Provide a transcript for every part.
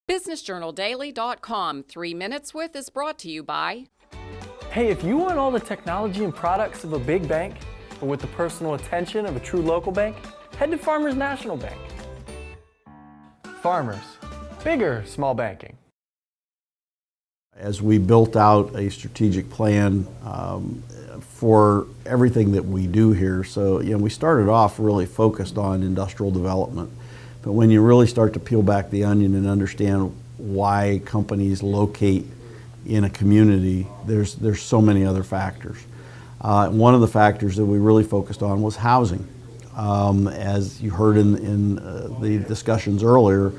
BusinessJournalDaily.com 3 Minutes With is brought to you by... Hey, if you want all the technology and products of a big bank, but with the personal attention of a true local bank, head to Farmers National Bank. Farmers. Bigger small banking. As we built out a strategic plan for everything that we do here, so we started off really focused on industrial development. But when you really start to peel back the onion and understand why companies locate in a community, there's so many other factors. One of the factors that we really focused on was housing. As you heard in the discussions earlier,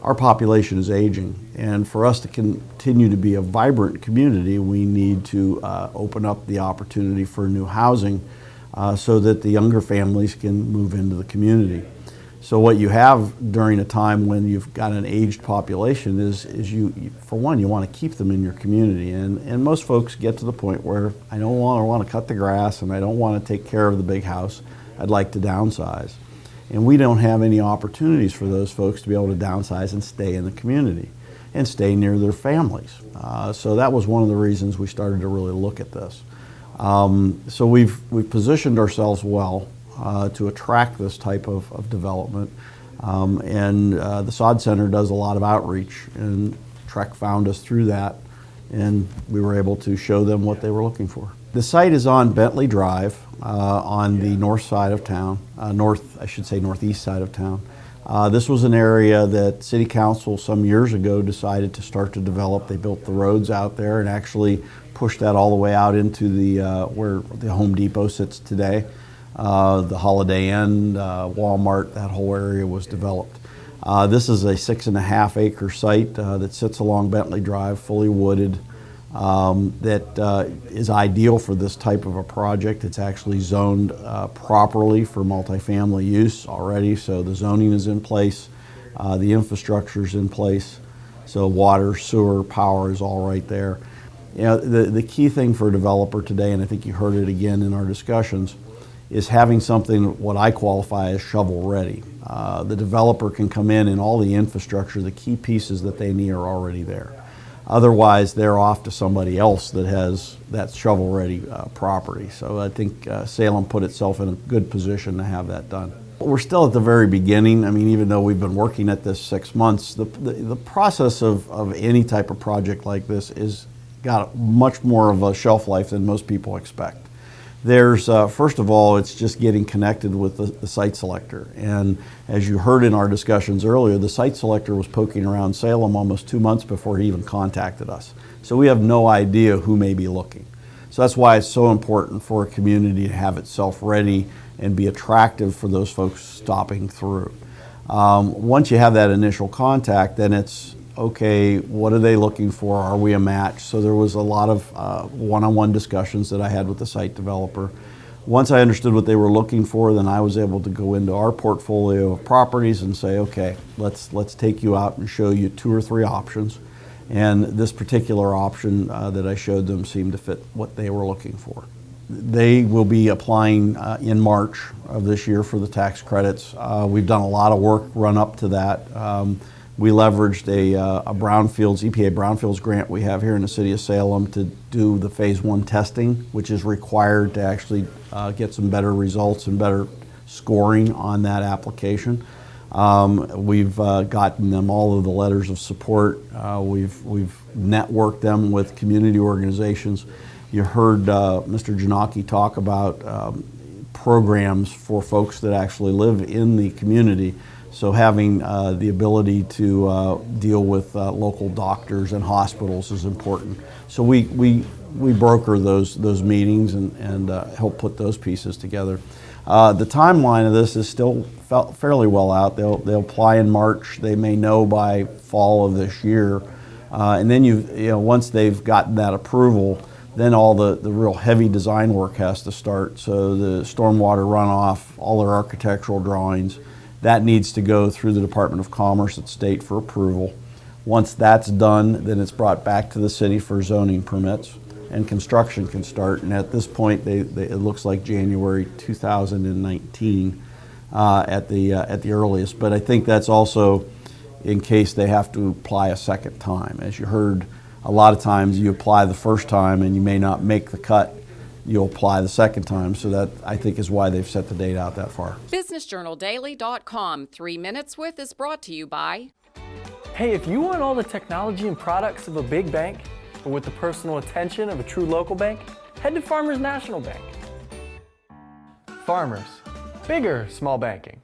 our population is aging, and for us to continue to be a vibrant community, we need to open up the opportunity for new housing so that the younger families can move into the community. So what you have during a time when you've got an aged population is you for one, you want to keep them in your community, and most folks get to the point where I don't want to cut the grass and I don't want to take care of the big house, I'd like to downsize. And we don't have any opportunities for those folks to be able to downsize and stay in the community and stay near their families. So that was one of the reasons we started to really look at this. So we've positioned ourselves well to attract this type of development. And the Sod Center does a lot of outreach, and Trek found us through that, and we were able to show them what they were looking for. The site is on Bentley Drive on the north side of town, northeast side of town. This was an area that City Council some years ago decided to start to develop. They built the roads out there and actually pushed that all the way out into the where the Home Depot sits today. The Holiday Inn, Walmart, that whole area was developed. This is a 6.5 acre site that sits along Bentley Drive, fully wooded, that is ideal for this type of a project. It's actually zoned properly for multifamily use already, so the zoning is in place, the infrastructure is in place, so water, sewer, power is all right there. The key thing for a developer today, and I think you heard it again in our discussions, is having something what I qualify as shovel ready. The developer can come in and all the infrastructure, the key pieces that they need are already there. Otherwise, they're off to somebody else that has that shovel ready property. So I think Salem put itself in a good position to have that done. We're still at the very beginning. I mean, even though we've been working at this 6 months, the process of any type of project like this is got much more of a shelf life than most people expect. There's, first of all, it's just getting connected with the site selector. And as you heard in our discussions earlier, the site selector was poking around Salem almost 2 months before he even contacted us. So we have no idea who may be looking. So that's why it's so important for a community to have itself ready and be attractive for those folks stopping through. Once you have that initial contact, then it's, okay, what are they looking for? Are we a match? So there was a lot of one-on-one discussions that I had with the site developer. Once I understood what they were looking for, then I was able to go into our portfolio of properties and say, okay, let's take you out and show you 2 or 3 options. And this particular option that I showed them seemed to fit what they were looking for. They will be applying in March of this year for the tax credits. We've done a lot of work run up to that. We leveraged a EPA Brownfields grant we have here in the city of Salem to do the phase 1 testing, which is required to actually get some better results and better scoring on that application. We've gotten them all of the letters of support. We've networked them with community organizations. You heard Mr. Janaki talk about programs for folks that actually live in the community. So having the ability to deal with local doctors and hospitals is important. So we broker those meetings and help put those pieces together. The timeline of this is still fairly well out. They'll apply in March. They may know by fall of this year, and then once they've gotten that approval, then all the real heavy design work has to start. So the stormwater runoff, all their architectural drawings. That needs to go through the Department of Commerce at state for approval. Once that's done, then it's brought back to the city for zoning permits, and construction can start. And at this point, it looks like January 2019 at the earliest. But I think that's also, in case they have to apply a second time. As you heard, a lot of times you apply the first time and you may not make the cut. You'll apply the second time, so that I think is why they've set the date out that far. BusinessJournalDaily.com 3 Minutes With is brought to you by. Hey, if you want all the technology and products of a big bank, but with the personal attention of a true local bank, head to Farmers National Bank. Farmers, bigger small banking.